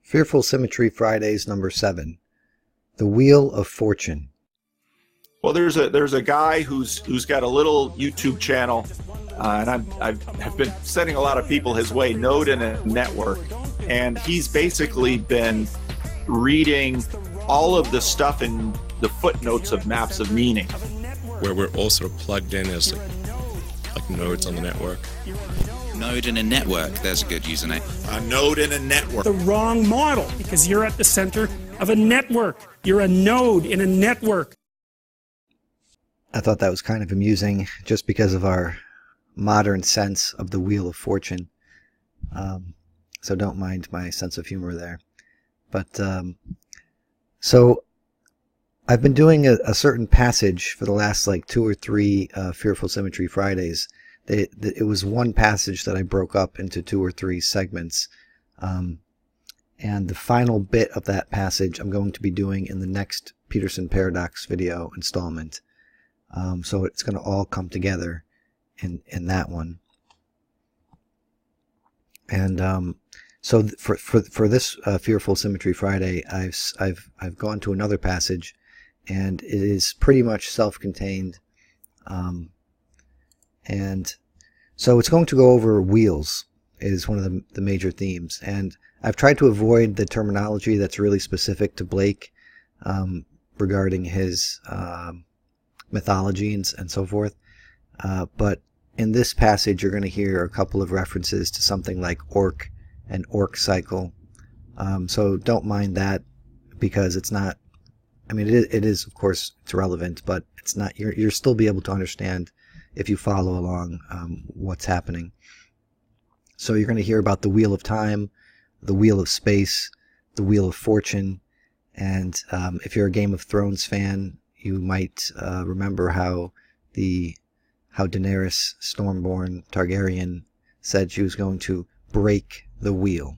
Fearful Symmetry Fridays number 7. The Wheel of Fortune. Well, there's a guy who's got a little YouTube channel, and I've been sending a lot of people his way, Node in a Network, and he's basically been reading all of the stuff in the footnotes of Maps of Meaning, where we're all sort of plugged in as like nodes on the network. Node in a network, there's a good username. A node in a network. The wrong model, because you're at the center of a network. You're a node in a network. I thought that was kind of amusing just because of our modern sense of the Wheel of Fortune. So don't mind my sense of humor there. But so I've been doing a certain passage for the last like 2 or 3 Fearful Symmetry Fridays. It was one passage that I broke up into 2 or 3 segments. And the final bit of that passage I'm going to be doing in the next Peterson Paradox video installment. So it's going to all come together in that one. And so for this Fearful Symmetry Friday, I've gone to another passage, and it is pretty much self-contained. And so it's going to go over wheels is one of the major themes. And I've tried to avoid the terminology that's really specific to Blake regarding his mythology and so forth. But in this passage, you're going to hear a couple of references to something like orc and orc cycle. So don't mind that, because it's not, I mean, it is, of course, it's relevant, but it's not, you'll still be able to understand if you follow along what's happening. So you're going to hear about the Wheel of Time, the Wheel of Space, the Wheel of Fortune, and if you're a Game of Thrones fan, you might remember how Daenerys Stormborn Targaryen said she was going to break the wheel,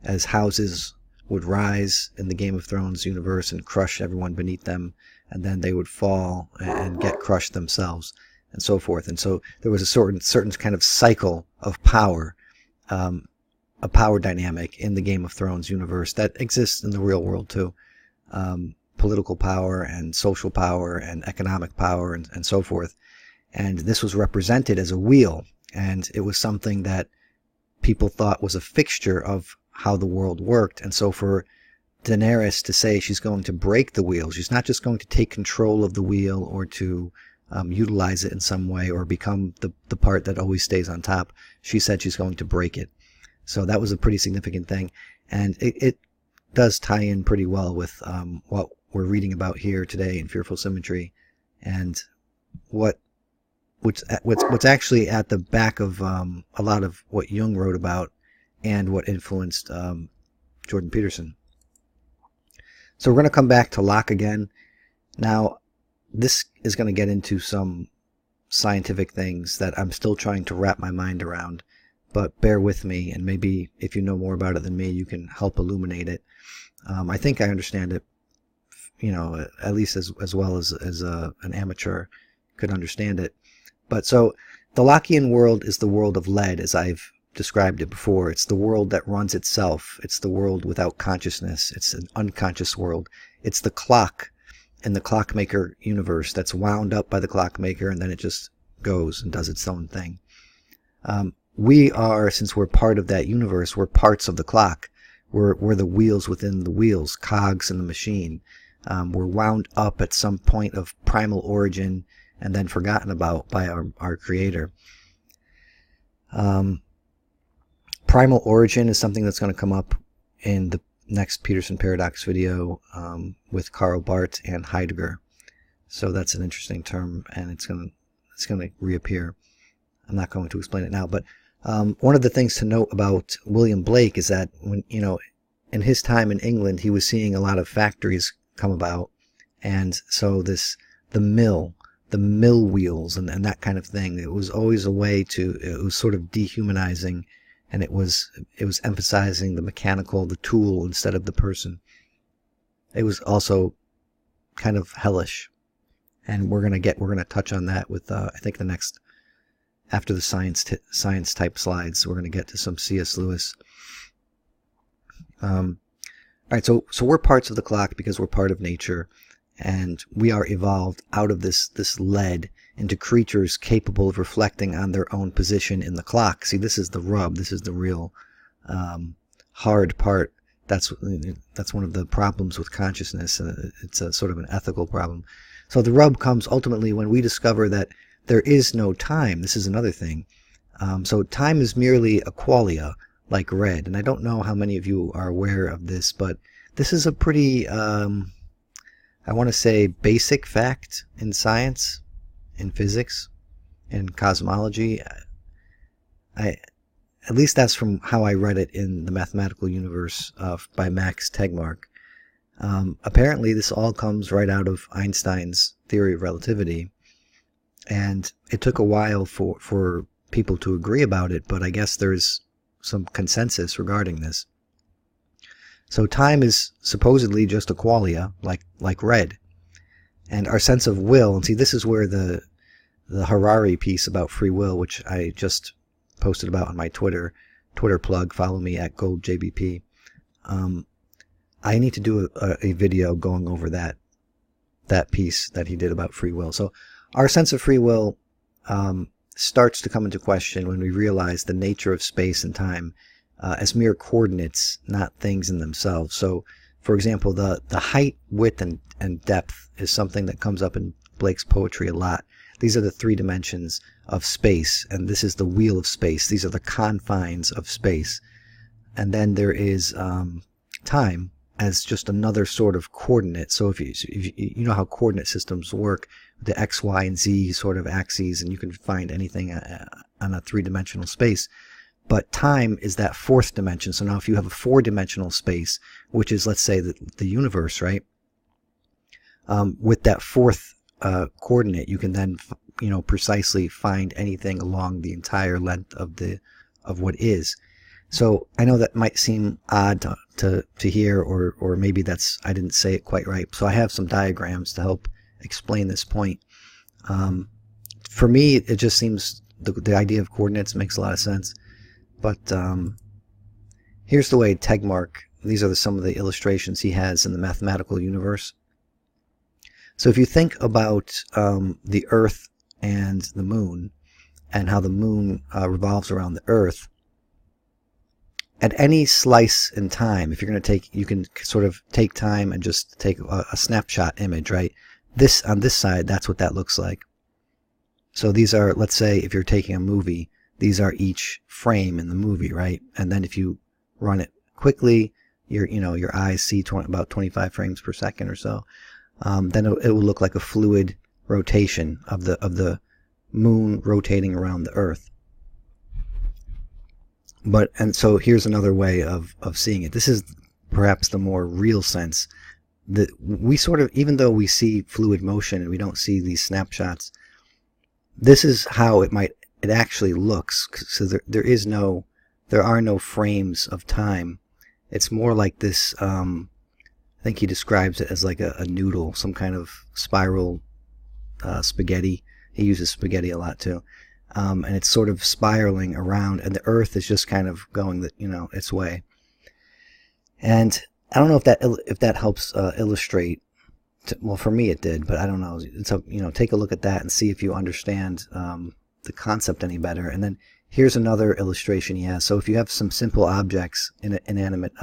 as houses would rise in the Game of Thrones universe and crush everyone beneath them, and then they would fall and get crushed themselves, and so forth. And so there was a certain kind of cycle of power, a power dynamic in the Game of Thrones universe that exists in the real world too. Political power and social power and economic power and so forth. And this was represented as a wheel, and it was something that people thought was a fixture of how the world worked. And so for Daenerys to say she's going to break the wheel, she's not just going to take control of the wheel or to utilize it in some way or become the part that always stays on top. She said she's going to break it. So that was a pretty significant thing. And it does tie in pretty well with what we're reading about here today in Fearful Symmetry, and what's actually at the back of a lot of what Jung wrote about and what influenced Jordan Peterson. So we're going to come back to Locke again. Now, this is going to get into some scientific things that I'm still trying to wrap my mind around, but bear with me, and maybe if you know more about it than me, you can help illuminate it. I think I understand it, at least as well as an amateur could understand it. But so the Lockean world is the world of lead, as I've described it before. It's the world that runs itself. It's the world without consciousness. It's an unconscious world. It's the clock in the clockmaker universe that's wound up by the clockmaker, and then it just goes and does its own thing. We are, since we're part of that universe, we're parts of the clock. We're the wheels within the wheels, cogs in the machine. We're wound up at some point of primal origin and then forgotten about by our creator. Primal origin is something that's going to come up in the next Peterson Paradox video with Karl Barth and Heidegger. So that's an interesting term, and it's going to reappear. I'm not going to explain it now, but one of the things to note about William Blake is that when, in his time in England, he was seeing a lot of factories come about, and so the mill wheels and that kind of thing, it was always a way it was sort of dehumanizing, and it was emphasizing the mechanical, the tool, instead of the person. It was also kind of hellish, and we're gonna touch on that with I think the next, after the science type slides, we're gonna get to some C.S. Lewis. All right, so we're parts of the clock because we're part of nature, and we are evolved out of this lead into creatures capable of reflecting on their own position in the clock. See, this is the rub. This is the real hard part. That's one of the problems with consciousness. It's a sort of an ethical problem. So the rub comes ultimately when we discover that there is no time. This is another thing. So time is merely a qualia, like red. And I don't know how many of you are aware of this, but this is a pretty, I want to say, basic fact in science, in physics, in cosmology. At least that's from how I read it in The Mathematical Universe by Max Tegmark. Apparently, this all comes right out of Einstein's theory of relativity. And it took a while for people to agree about it, but I guess there's some consensus regarding this. So time is supposedly just a qualia, like red. And our sense of will, and see, this is where the Harari piece about free will, which I just posted about on my Twitter plug, follow me at GoldJBP. I need to do a video going over that piece that he did about free will. So our sense of free will starts to come into question when we realize the nature of space and time as mere coordinates, not things in themselves. So, for example, the height, width, and depth is something that comes up in Blake's poetry a lot. These are the 3 dimensions of space, and this is the wheel of space. These are the confines of space. And then there is time as just another sort of coordinate. So if you know how coordinate systems work, the X, Y, and Z sort of axes, and you can find anything on a 3-dimensional space. But time is that 4th dimension. So now if you have a 4-dimensional space, which is, let's say, the universe, right? With that 4th coordinate, you can then, precisely find anything along the entire length of what is. So I know that might seem odd to hear, or maybe I didn't say it quite right. So I have some diagrams to help explain this point. For me, it just seems the idea of coordinates makes a lot of sense. But here's the way Tegmark, these are some of the illustrations he has in The Mathematical Universe. So if you think about the Earth and the Moon, and how the Moon revolves around the Earth, at any slice in time, if you're going to you can sort of take time and just take a snapshot image, right? On this side, that's what that looks like. So these are, let's say, if you're taking a movie, these are each frame in the movie, right? And then if you run it quickly, your eyes see about 25 frames per second or so. Then it will look like a fluid rotation of the Moon rotating around the Earth. And so here's another way of seeing it. This is perhaps the more real sense that we sort of, even though we see fluid motion and we don't see these snapshots, this is how it actually looks. So there are no frames of time. It's more like this, I think he describes it as like a noodle, some kind of spiral spaghetti. He uses spaghetti a lot too. And it's sort of spiraling around, and the Earth is just kind of going its way. And I don't know if that helps illustrate. Well, for me it did, but I don't know. So take a look at that and see if you understand the concept any better. And then here's another illustration he has. So if you have some simple objects, inanimate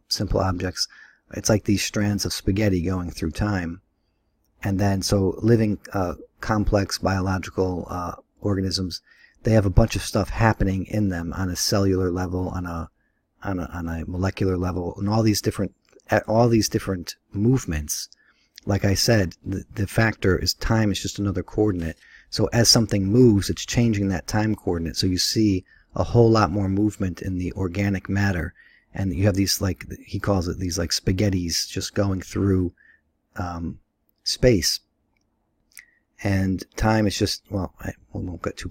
simple objects, it's like these strands of spaghetti going through time. And then so living complex biological organisms, they have a bunch of stuff happening in them on a cellular level, on a molecular level, and all these different movements. Like I said, the factor is time is just another coordinate. So as something moves, it's changing that time coordinate. So you see a whole lot more movement in the organic matter, and you have these, like he calls it, these like spaghettis just going through space. And time is just, well, we won't get too.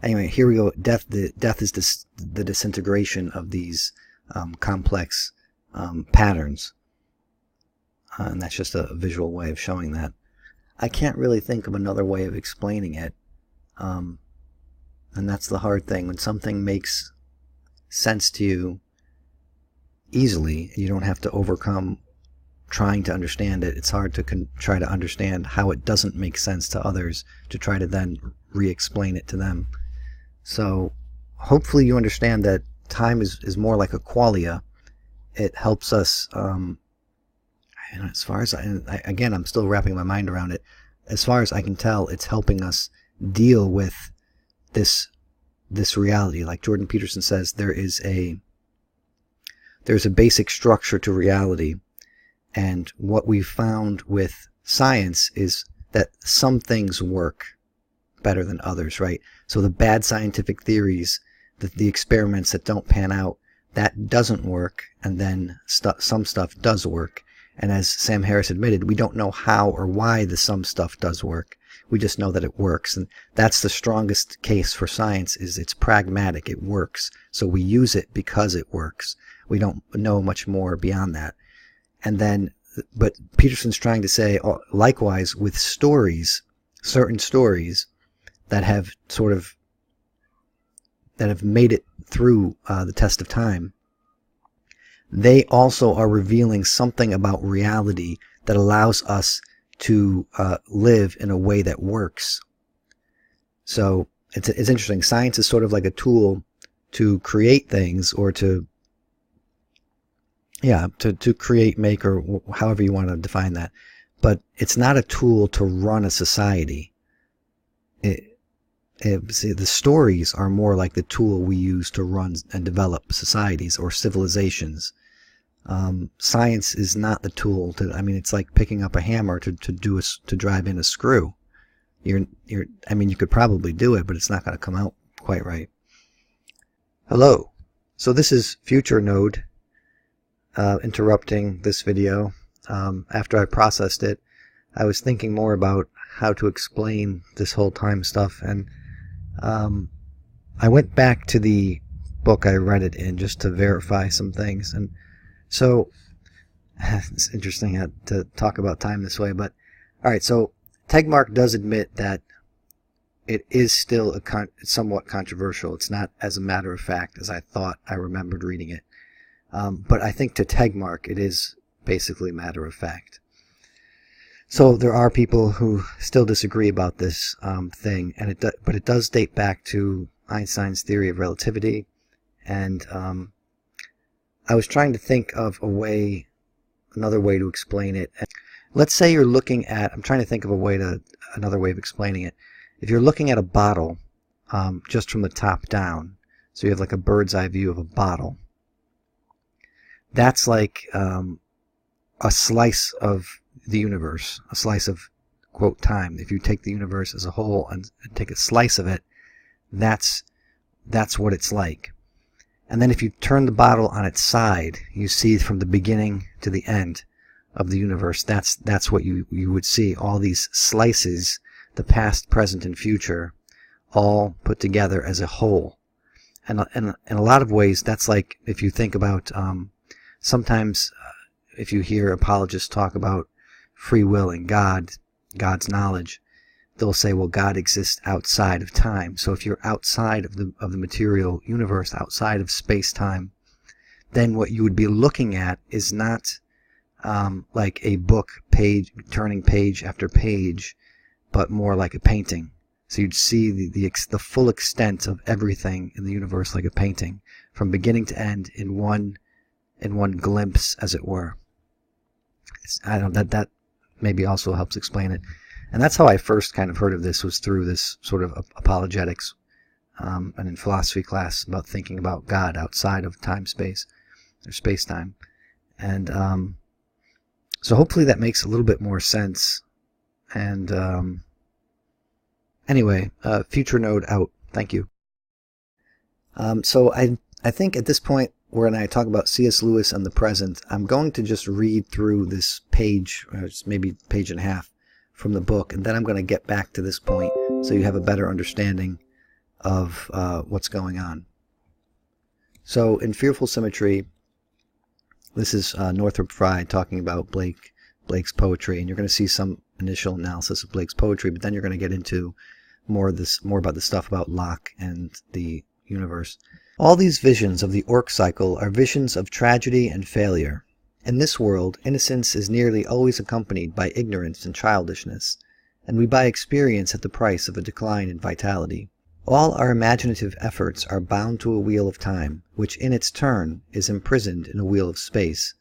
Anyway, here we go. Death is the disintegration of these complex patterns, and that's just a visual way of showing that. I can't really think of another way of explaining it, and that's the hard thing. When something makes sense to you, easily. You don't have to overcome trying to understand it. It's hard to try to understand how it doesn't make sense to others to try to then re-explain it to them. So hopefully you understand that time is more like a qualia. It helps us, as far as again, I'm still wrapping my mind around it. As far as I can tell, it's helping us deal with this reality. Like Jordan Peterson says, there's a basic structure to reality. And what we've found with science is that some things work better than others, right? So the bad scientific theories, the experiments that don't pan out, that doesn't work, and then some stuff does work. And as Sam Harris admitted, we don't know how or why the some stuff does work. We just know that it works. And that's the strongest case for science, is it's pragmatic. It works. So we use it because it works. We don't know much more beyond that. And then, but Peterson's trying to say, likewise, with stories, certain stories that have made it through the test of time, they also are revealing something about reality that allows us to live in a way that works. So it's interesting. Science is sort of like a tool to create things, or to create, make, or however you want to define that. But it's not a tool to run a society. The stories are more like the tool we use to run and develop societies or civilizations. Science is not the tool to. I mean, it's like picking up a hammer to drive in a screw. You could probably do it, but it's not going to come out quite right. Hello. So this is Future Node interrupting this video. After I processed it, I was thinking more about how to explain this whole time stuff, and I went back to the book I read it in just to verify some things. And so it's interesting to talk about time this way, but alright, so Tegmark does admit that it is still somewhat controversial. It's not as a matter of fact as I thought I remembered reading it. But I think to Tegmark it is basically matter of fact. So there are people who still disagree about this thing, but it does date back to Einstein's theory of relativity. And I was trying to think of another way to explain it. Let's say you're looking at, I'm trying to think of another way of explaining it. If you're looking at a bottle just from the top down, so you have like a bird's eye view of a bottle, that's like a slice of the universe, a slice of, quote, time. If you take the universe as a whole and take a slice of it, that's what it's like. And then if you turn the bottle on its side, you see from the beginning to the end of the universe. That's what you would see. All these slices, the past, present, and future, all put together as a whole. And in a lot of ways, that's like if you think about sometimes if you hear apologists talk about free will and God's knowledge, they'll say, well, God exists outside of time. So if you're outside of the material universe, outside of space-time, then what you would be looking at is not like a book turning page after page, but more like a painting. So you'd see the full extent of everything in the universe like a painting, from beginning to end in one glimpse, as it were. I don't know, that maybe also helps explain it. And that's how I first kind of heard of this, was through this sort of apologetics and in philosophy class, about thinking about God outside of time-space, or space-time. And so hopefully that makes a little bit more sense. And anyway, Future Node out. Thank you. So I think at this point, when I talk about C.S. Lewis and the present, I'm going to just read through this page, or maybe page and a half, from the book, and then I'm going to get back to this point so you have a better understanding of what's going on. So in Fearful Symmetry, this is Northrop Frye talking about Blake's poetry, and you're going to see some initial analysis of Blake's poetry, but then you're going to get into more about the stuff about Locke and the universe. All these visions of the Orc cycle are visions of tragedy and failure. In this world, innocence is nearly always accompanied by ignorance and childishness, and we buy experience at the price of a decline in vitality. All our imaginative efforts are bound to a wheel of time, which in its turn is imprisoned in a wheel of space.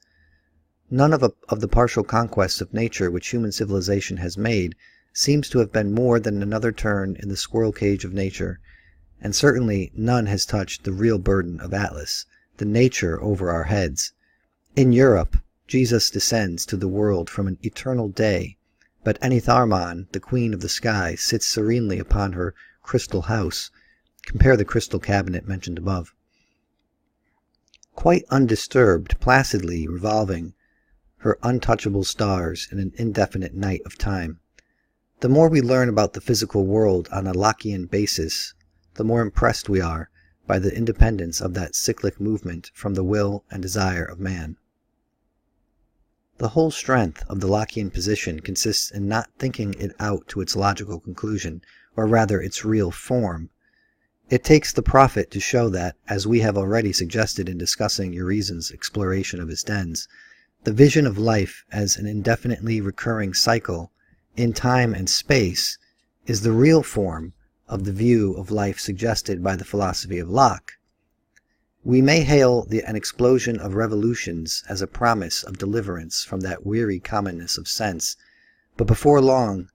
None of the partial conquests of nature which human civilization has made seems to have been more than another turn in the squirrel cage of nature, and certainly none has touched the real burden of Atlas, the nature over our heads. In Europe, Jesus descends to the world from an eternal day, but Enitharmon, the queen of the sky, sits serenely upon her crystal house. Compare the crystal cabinet mentioned above. Quite undisturbed, placidly revolving her untouchable stars in an indefinite night of time. The more we learn about the physical world on a Lockean basis, the more impressed we are by the independence of that cyclic movement from the will and desire of man. The whole strength of the Lockean position consists in not thinking it out to its logical conclusion, or rather its real form. It takes the prophet to show that, as we have already suggested in discussing Urizen's exploration of his dens, the vision of life as an indefinitely recurring cycle in time and space is the real form of the view of life suggested by the philosophy of Locke. We may hail an explosion of revolutions as a promise of deliverance from that weary commonness of sense, but before long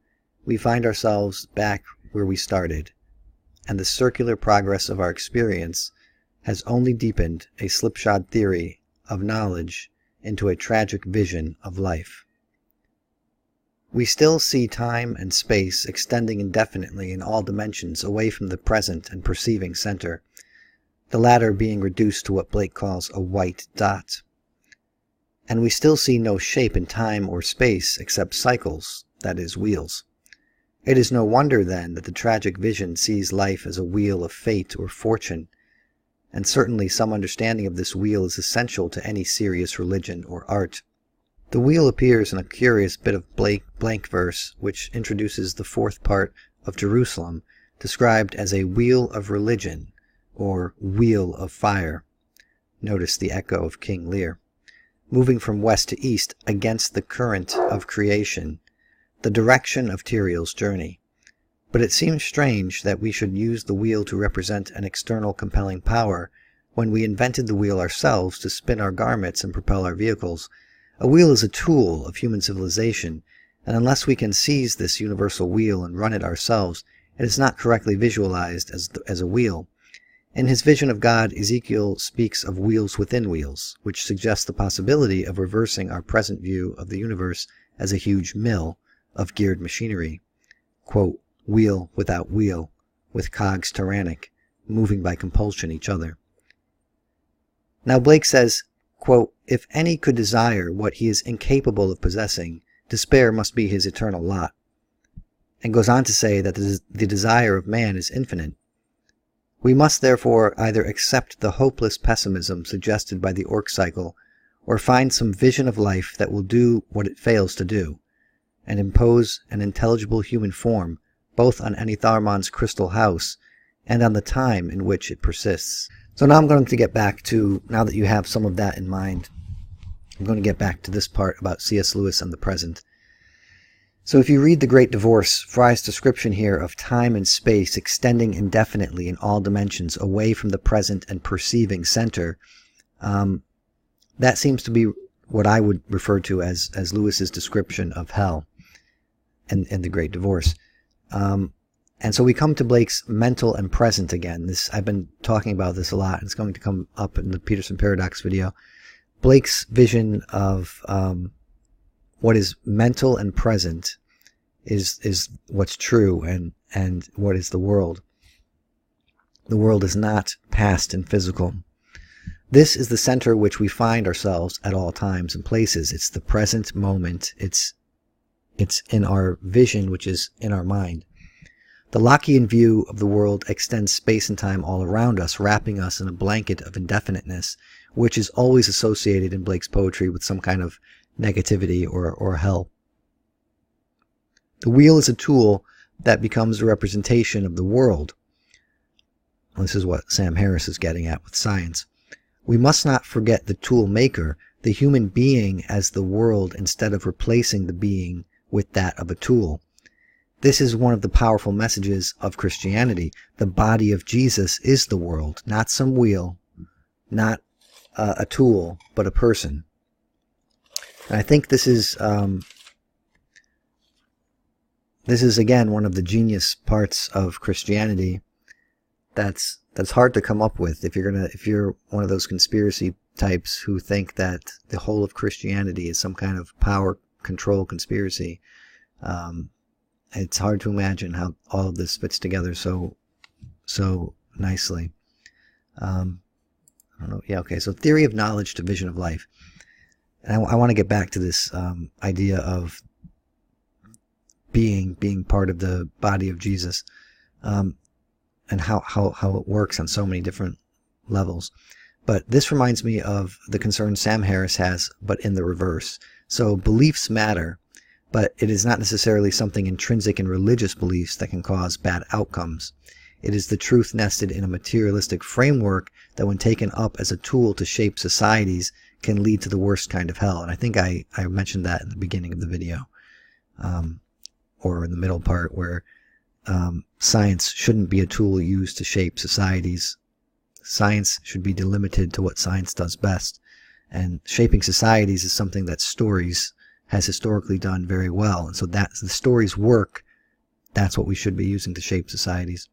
we find ourselves back where we started, and the circular progress of our experience has only deepened a slipshod theory of knowledge into a tragic vision of life. We still see time and space extending indefinitely in all dimensions away from the present and perceiving center, the latter being reduced to what Blake calls a white dot. And we still see no shape in time or space except cycles, that is, wheels. It is no wonder, then, that the tragic vision sees life as a wheel of fate or fortune, and certainly some understanding of this wheel is essential to any serious religion or art. The wheel appears in a curious bit of blank verse which introduces the fourth part of Jerusalem, described as a wheel of religion, or wheel of fire. Notice the echo of King Lear. Moving from west to east against the current of creation, the direction of Tyrael's journey. But it seems strange that we should use the wheel to represent an external compelling power when we invented the wheel ourselves to spin our garments and propel our vehicles. A wheel is a tool of human civilization, and unless we can seize this universal wheel and run it ourselves, it is not correctly visualized as a wheel. In his vision of God, Ezekiel speaks of wheels within wheels, which suggests the possibility of reversing our present view of the universe as a huge mill of geared machinery. Quote, wheel without wheel, with cogs tyrannic, moving by compulsion each other. Now Blake says, quote, if any could desire what he is incapable of possessing, despair must be his eternal lot, and goes on to say that the desire of man is infinite. We must therefore either accept the hopeless pessimism suggested by the Orc cycle, or find some vision of life that will do what it fails to do, and impose an intelligible human form both on Enitharmon's crystal house and on the time in which it persists. So now I'm going to get back to, now that you have some of that in mind, I'm going to get back to this part about C.S. Lewis and the present. So if you read The Great Divorce, Frye's description here of time and space extending indefinitely in all dimensions away from the present and perceiving center, that seems to be what I would refer to as Lewis's description of hell and The Great Divorce. And so we come to Blake's mental and present again. I've been talking about this a lot, and it's going to come up in the Peterson Paradox video. Blake's vision of what is mental and present is what's true and what is the world. The world is not past and physical. This is the center which we find ourselves at all times and places. It's the present moment. It's in our vision, which is in our mind. The Lockean view of the world extends space and time all around us, wrapping us in a blanket of indefiniteness, which is always associated in Blake's poetry with some kind of negativity or hell. The wheel is a tool that becomes a representation of the world. This is what Sam Harris is getting at with science. We must not forget the tool maker, the human being as the world instead of replacing the being with that of a tool. This is one of the powerful messages of Christianity. The body of Jesus is the world, not some wheel, not a tool, but a person. And I think this is again one of the genius parts of Christianity that's hard to come up with if you're one of those conspiracy types who think that the whole of Christianity is some kind of power control conspiracy. It's hard to imagine how all of this fits together so nicely. I don't know. Yeah, okay. So theory of knowledge to vision of life. And I want to get back to this idea of being part of the body of Jesus, and how it works on so many different levels. But this reminds me of the concern Sam Harris has, but in the reverse. So beliefs matter, but it is not necessarily something intrinsic in religious beliefs that can cause bad outcomes. It is the truth nested in a materialistic framework that, when taken up as a tool to shape societies, can lead to the worst kind of hell. And I think I mentioned that in the beginning of the video, or in the middle part, where science shouldn't be a tool used to shape societies. Science should be delimited to what science does best. And shaping societies is something that stories has historically done very well. And so that the stories work. That's what we should be using to shape societies.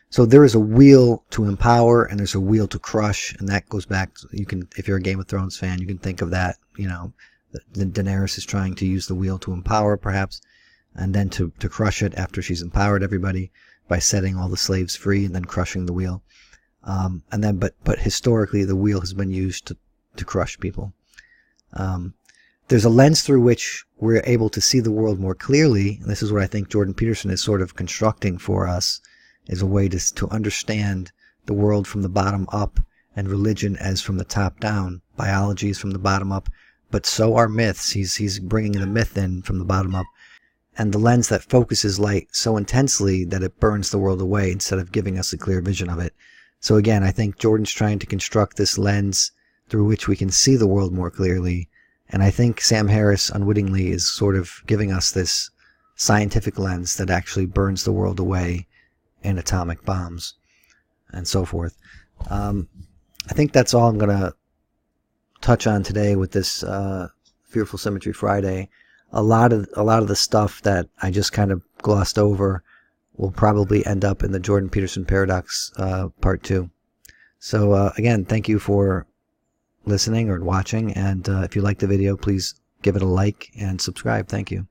So there is a wheel to empower and there's a wheel to crush, and that goes back to, you can, if you're a Game of Thrones fan, you can think of that, you know, Daenerys is trying to use the wheel to empower perhaps, and then to crush it after she's empowered everybody by setting all the slaves free and then crushing the wheel. And then, but historically the wheel has been used to crush people. There's a lens through which we're able to see the world more clearly, and this is what I think Jordan Peterson is sort of constructing for us, is a way to understand the world from the bottom up, and religion as from the top down. Biology is from the bottom up, but so are myths. He's bringing the myth in from the bottom up, and the lens that focuses light so intensely that it burns the world away instead of giving us a clear vision of it. So again, I think Jordan's trying to construct this lens through which we can see the world more clearly, and I think Sam Harris unwittingly is sort of giving us this scientific lens that actually burns the world away in atomic bombs and so forth. I think that's all I'm going to touch on today with this Fearful Symmetry Friday. A lot of the stuff that I just kind of glossed over will probably end up in the Jordan Peterson Paradox Part 2. So again, thank you for listening or watching, and if you like the video, please give it a like and subscribe. Thank you.